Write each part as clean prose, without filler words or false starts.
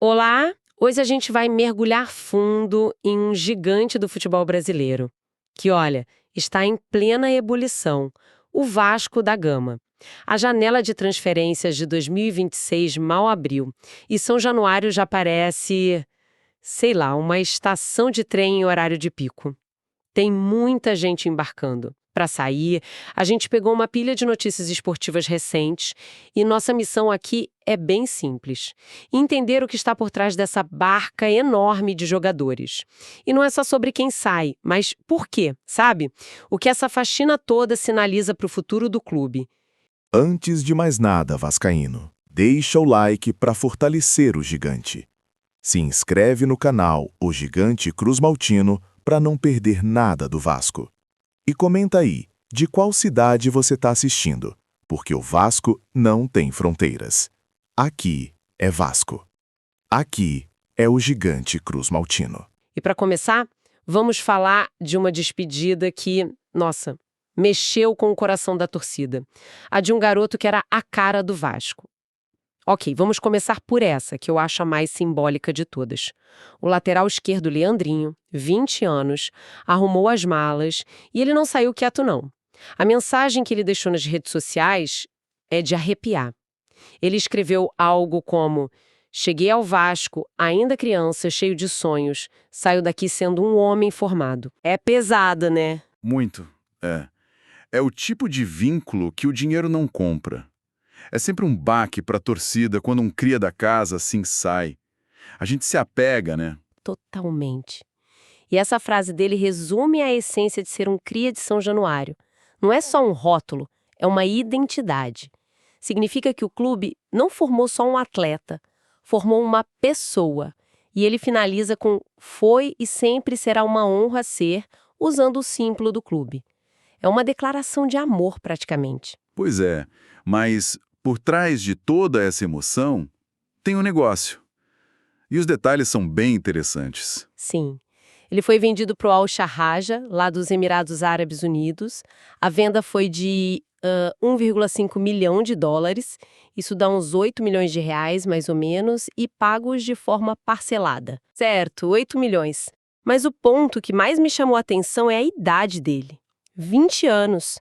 Olá! Hoje a gente vai mergulhar fundo em um gigante do futebol brasileiro, que, olha, está em plena ebulição, o Vasco da Gama. A janela de transferências de 2026 mal abriu e São Januário já parece, sei lá, uma estação de trem em horário de pico. Tem muita gente embarcando. Para sair, a gente pegou uma pilha de notícias esportivas recentes e nossa missão aqui é bem simples: entender o que está por trás dessa barca enorme de jogadores. E não é só sobre quem sai, mas por quê, sabe? O que essa faxina toda sinaliza para o futuro do clube. Antes de mais nada, vascaíno, deixa o like para fortalecer o gigante. Se inscreve no canal O Gigante Cruz Maltino para não perder nada do Vasco. E comenta aí de qual cidade você está assistindo, porque o Vasco não tem fronteiras. Aqui é Vasco. Aqui é o Gigante Cruz Maltino. E para começar, vamos falar de uma despedida que, nossa, mexeu com o coração da torcida. A de um garoto que era a cara do Vasco. Ok, vamos começar por essa, que eu acho a mais simbólica de todas. O lateral esquerdo Leandrinho, 20 anos, arrumou as malas e ele não saiu quieto não. A mensagem que ele deixou nas redes sociais é de arrepiar. Ele escreveu algo como: "Cheguei ao Vasco, ainda criança, cheio de sonhos. Saio daqui sendo um homem formado." É pesada, né? Muito, é. É o tipo de vínculo que o dinheiro não compra. É sempre um baque para a torcida quando um cria da casa assim sai. A gente se apega, né? Totalmente. E essa frase dele resume a essência de ser um cria de São Januário. Não é só um rótulo, é uma identidade. Significa que o clube não formou só um atleta, formou uma pessoa. E ele finaliza com "foi e sempre será uma honra ser", usando o símbolo do clube. É uma declaração de amor, praticamente. Pois é, mas por trás de toda essa emoção tem um negócio. E os detalhes são bem interessantes. Sim. Ele foi vendido para o Al Sharjah, lá dos Emirados Árabes Unidos. A venda foi de 1,5 milhão de dólares, isso dá uns 8 milhões de reais, mais ou menos, e pagos de forma parcelada. Certo, 8 milhões. Mas o ponto que mais me chamou a atenção é a idade dele. 20 anos.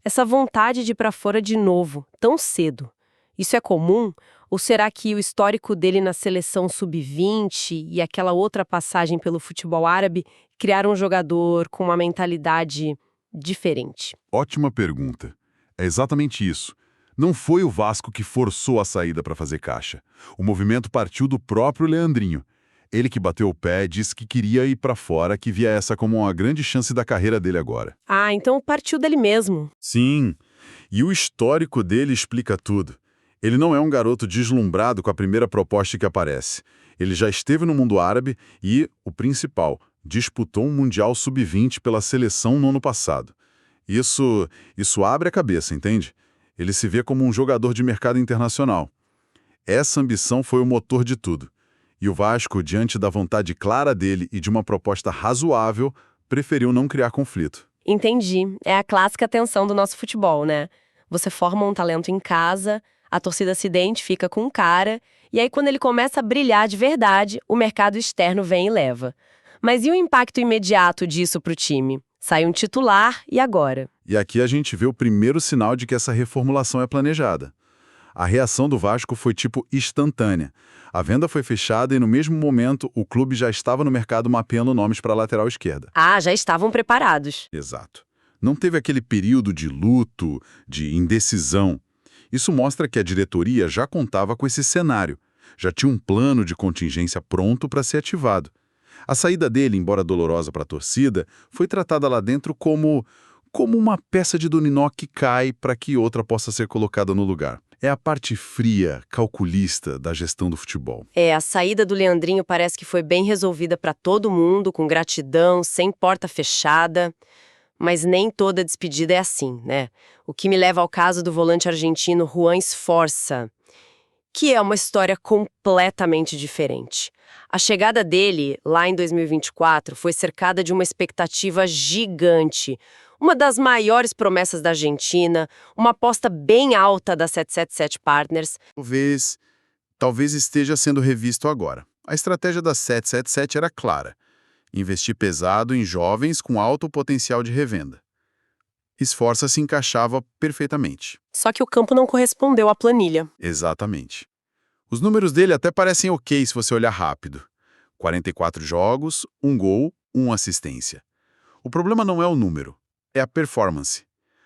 Essa vontade de ir para fora de novo, tão cedo. Isso é comum? Ou será que o histórico dele na seleção sub-20 e aquela outra passagem pelo futebol árabe criaram um jogador com uma mentalidade diferente? Ótima pergunta. É exatamente isso. Não foi o Vasco que forçou a saída para fazer caixa. O movimento partiu do próprio Leandrinho. Ele que bateu o pé, disse que queria ir para fora, que via essa como uma grande chance da carreira dele agora. Ah, então partiu dele mesmo. Sim, e o histórico dele explica tudo. Ele não é um garoto deslumbrado com a primeira proposta que aparece. Ele já esteve no mundo árabe e, o principal, disputou um Mundial Sub-20 pela seleção no ano passado. Isso abre a cabeça, entende? Ele se vê como um jogador de mercado internacional. Essa ambição foi o motor de tudo. E o Vasco, diante da vontade clara dele e de uma proposta razoável, preferiu não criar conflito. Entendi. É a clássica tensão do nosso futebol, né? Você forma um talento em casa, a torcida se identifica com o cara, e aí quando ele começa a brilhar de verdade, o mercado externo vem e leva. Mas e o impacto imediato disso pro time? Sai um titular e agora? E aqui a gente vê o primeiro sinal de que essa reformulação é planejada. A reação do Vasco foi tipo instantânea. A venda foi fechada e no mesmo momento o clube já estava no mercado mapeando nomes para a lateral esquerda. Ah, já estavam preparados. Exato. Não teve aquele período de luto, de indecisão. Isso mostra que a diretoria já contava com esse cenário. Já tinha um plano de contingência pronto para ser ativado. A saída dele, embora dolorosa para a torcida, foi tratada lá dentro como uma peça de dominó que cai para que outra possa ser colocada no lugar. É a parte fria, calculista da gestão do futebol. A saída do Leandrinho parece que foi bem resolvida para todo mundo, com gratidão, sem porta fechada. Mas nem toda despedida é assim, né? O que me leva ao caso do volante argentino Juan Sforza, que é uma história completamente diferente. A chegada dele, lá em 2024, foi cercada de uma expectativa gigante. Uma das maiores promessas da Argentina, uma aposta bem alta da 777 Partners. talvez esteja sendo revisto agora. A estratégia da 777 era clara: investir pesado em jovens com alto potencial de revenda. Esforça se encaixava perfeitamente. Só que o campo não correspondeu à planilha. Exatamente. Os números dele até parecem ok se você olhar rápido. 44 jogos, 1 gol, 1 assistência. O problema não é o número, é a performance.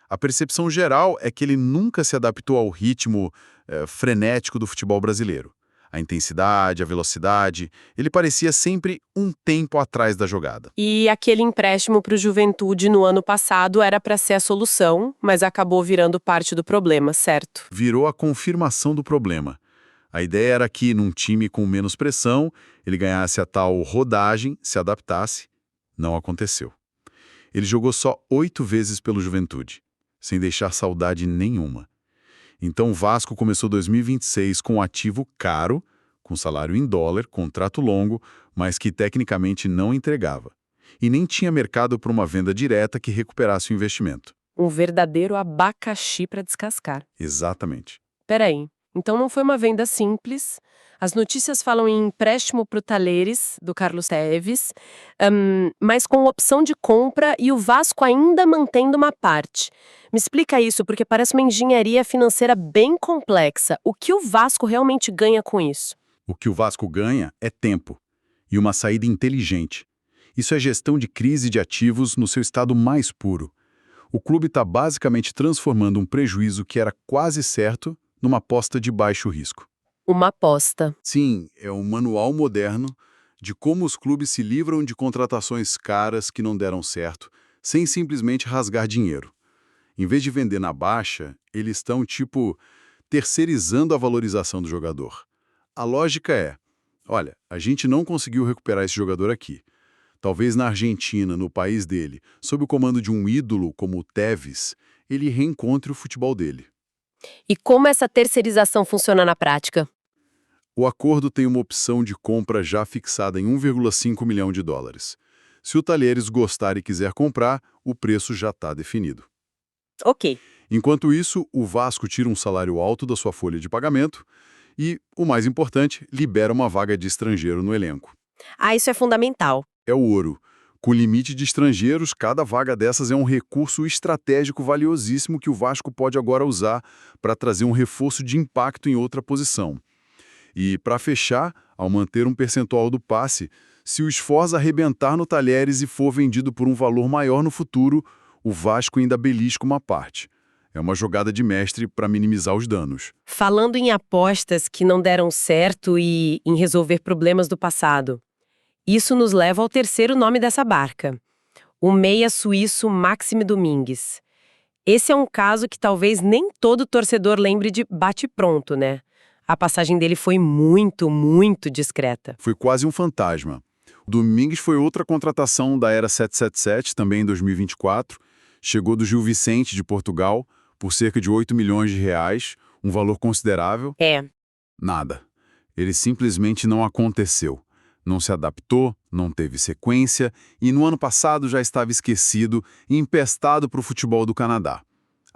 A percepção geral é que ele nunca se adaptou ao ritmo frenético do futebol brasileiro. A intensidade, a velocidade, ele parecia sempre um tempo atrás da jogada. E aquele empréstimo para o Juventude no ano passado era para ser a solução, mas acabou virando parte do problema, certo? Virou a confirmação do problema. A ideia era que, num time com menos pressão, ele ganhasse a tal rodagem, se adaptasse. Não aconteceu. Ele jogou só 8 vezes pelo Juventude, sem deixar saudade nenhuma. Então o Vasco começou 2026 com um ativo caro, com salário em dólar, contrato longo, mas que tecnicamente não entregava. E nem tinha mercado para uma venda direta que recuperasse o investimento. Um verdadeiro abacaxi para descascar. Exatamente. Peraí, então não foi uma venda simples. As notícias falam em empréstimo para o Talheres, do Carlos Tevez, mas com opção de compra e o Vasco ainda mantendo uma parte. Me explica isso, porque parece uma engenharia financeira bem complexa. O que o Vasco realmente ganha com isso? O que o Vasco ganha é tempo e uma saída inteligente. Isso é gestão de crise de ativos no seu estado mais puro. O clube está basicamente transformando um prejuízo que era quase certo numa aposta de baixo risco. Uma aposta. Sim, é um manual moderno de como os clubes se livram de contratações caras que não deram certo, sem simplesmente rasgar dinheiro. Em vez de vender na baixa, eles estão, terceirizando a valorização do jogador. A lógica é, olha, a gente não conseguiu recuperar esse jogador aqui. Talvez na Argentina, no país dele, sob o comando de um ídolo como o Tevez, ele reencontre o futebol dele. E como essa terceirização funciona na prática? O acordo tem uma opção de compra já fixada em 1,5 milhão de dólares. Se o Talheres gostar e quiser comprar, o preço já está definido. Ok. Enquanto isso, o Vasco tira um salário alto da sua folha de pagamento e, o mais importante, libera uma vaga de estrangeiro no elenco. Ah, isso é fundamental. É o ouro. Com limite de estrangeiros, cada vaga dessas é um recurso estratégico valiosíssimo que o Vasco pode agora usar para trazer um reforço de impacto em outra posição. E, para fechar, ao manter um percentual do passe, se o Sforza arrebentar no Talheres e for vendido por um valor maior no futuro, o Vasco ainda belisca uma parte. É uma jogada de mestre para minimizar os danos. Falando em apostas que não deram certo e em resolver problemas do passado, isso nos leva ao terceiro nome dessa barca, o meia suíço Maxime Domingues. Esse é um caso que talvez nem todo torcedor lembre de bate-pronto, né? A passagem dele foi muito, muito discreta. Foi quase um fantasma. O Domingues foi outra contratação da era 777, também em 2024. Chegou do Gil Vicente, de Portugal, por cerca de 8 milhões de reais, um valor considerável. Nada. Ele simplesmente não aconteceu. Não se adaptou, não teve sequência e no ano passado já estava esquecido e empestado para o futebol do Canadá.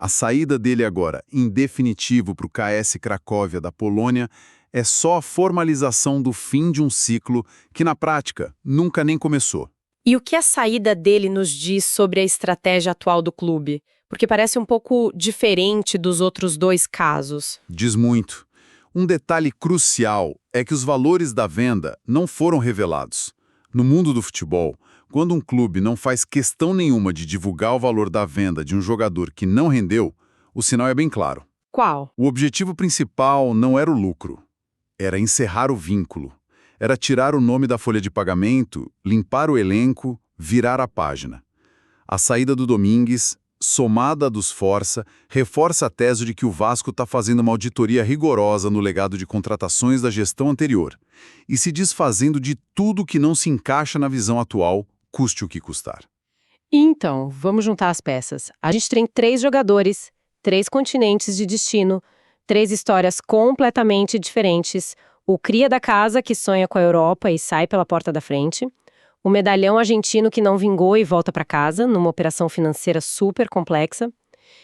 A saída dele agora, em definitivo para o KS Cracóvia da Polônia, é só a formalização do fim de um ciclo que, na prática, nunca nem começou. E o que a saída dele nos diz sobre a estratégia atual do clube? Porque parece um pouco diferente dos outros dois casos. Diz muito. Um detalhe crucial é que os valores da venda não foram revelados. No mundo do futebol, quando um clube não faz questão nenhuma de divulgar o valor da venda de um jogador que não rendeu, o sinal é bem claro. Qual? O objetivo principal não era o lucro, era encerrar o vínculo. Era tirar o nome da folha de pagamento, limpar o elenco, virar a página. A saída do Domingues, somada à dos Força, reforça a tese de que o Vasco está fazendo uma auditoria rigorosa no legado de contratações da gestão anterior e se desfazendo de tudo que não se encaixa na visão atual, custe o que custar. Então, vamos juntar as peças. A gente tem 3 jogadores, 3 continentes de destino, 3 histórias completamente diferentes. O cria da casa que sonha com a Europa e sai pela porta da frente. O medalhão argentino que não vingou e volta para casa, numa operação financeira super complexa.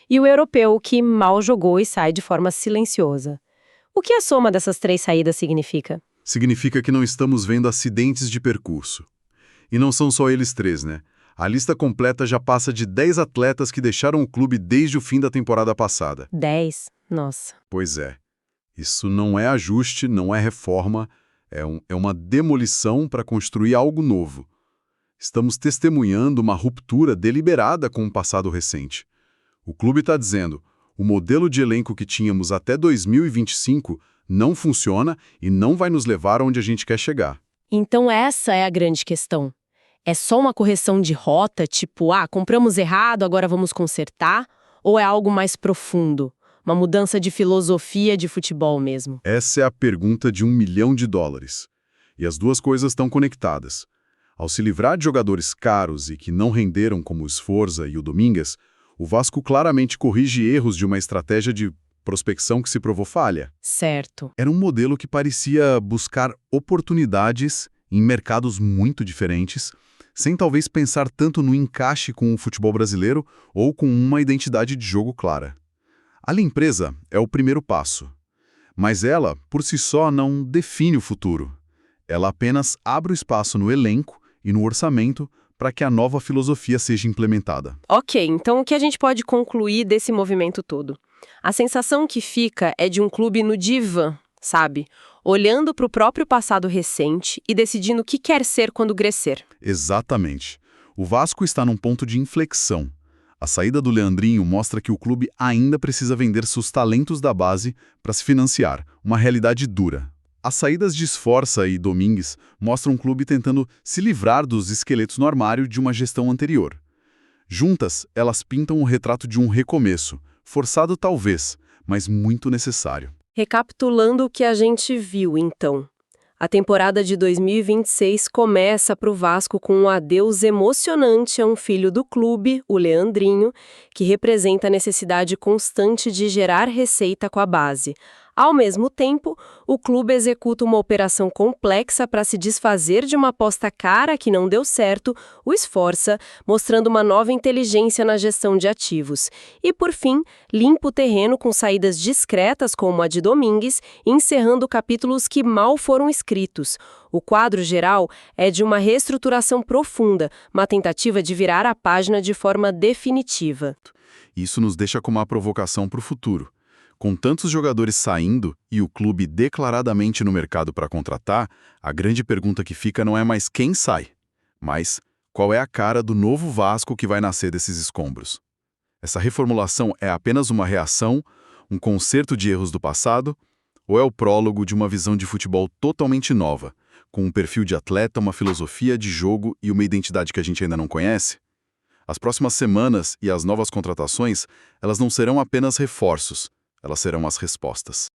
E o europeu que mal jogou e sai de forma silenciosa. O que a soma dessas 3 saídas significa? Significa que não estamos vendo acidentes de percurso. E não são só eles 3, né? A lista completa já passa de 10 atletas que deixaram o clube desde o fim da temporada passada. 10? Nossa. Pois é. Isso não é ajuste, não é reforma, é uma demolição para construir algo novo. Estamos testemunhando uma ruptura deliberada com o passado recente. O clube está dizendo, o modelo de elenco que tínhamos até 2025 não funciona e não vai nos levar onde a gente quer chegar. Então essa é a grande questão. É só uma correção de rota, tipo, compramos errado, agora vamos consertar? Ou é algo mais profundo? Uma mudança de filosofia de futebol mesmo? Essa é a pergunta de $1 milhão. E as duas coisas estão conectadas. Ao se livrar de jogadores caros e que não renderam como o Sforza e o Domingues, o Vasco claramente corrige erros de uma estratégia de prospecção que se provou falha. Certo. Era um modelo que parecia buscar oportunidades em mercados muito diferentes, sem talvez pensar tanto no encaixe com o futebol brasileiro ou com uma identidade de jogo clara. A limpeza é o primeiro passo, mas ela, por si só, não define o futuro. Ela apenas abre o espaço no elenco e no orçamento para que a nova filosofia seja implementada. Ok, então o que a gente pode concluir desse movimento todo? A sensação que fica é de um clube no divã, sabe? Olhando para o próprio passado recente e decidindo o que quer ser quando crescer. Exatamente. O Vasco está num ponto de inflexão. A saída do Leandrinho mostra que o clube ainda precisa vender seus talentos da base para se financiar, uma realidade dura. As saídas de Sforza e Domingues mostram um clube tentando se livrar dos esqueletos no armário de uma gestão anterior. Juntas, elas pintam o retrato de um recomeço, forçado talvez, mas muito necessário. Recapitulando o que a gente viu, então. A temporada de 2026 começa para o Vasco com um adeus emocionante a um filho do clube, o Leandrinho, que representa a necessidade constante de gerar receita com a base. Ao mesmo tempo, o clube executa uma operação complexa para se desfazer de uma aposta cara que não deu certo, o Sforza, mostrando uma nova inteligência na gestão de ativos. E, por fim, limpa o terreno com saídas discretas como a de Domingues, encerrando capítulos que mal foram escritos. O quadro geral é de uma reestruturação profunda, uma tentativa de virar a página de forma definitiva. Isso nos deixa com uma provocação para o futuro. Com tantos jogadores saindo e o clube declaradamente no mercado para contratar, a grande pergunta que fica não é mais quem sai, mas qual é a cara do novo Vasco que vai nascer desses escombros. Essa reformulação é apenas uma reação, um conserto de erros do passado, ou é o prólogo de uma visão de futebol totalmente nova, com um perfil de atleta, uma filosofia de jogo e uma identidade que a gente ainda não conhece? As próximas semanas e as novas contratações, elas não serão apenas reforços, elas serão as respostas.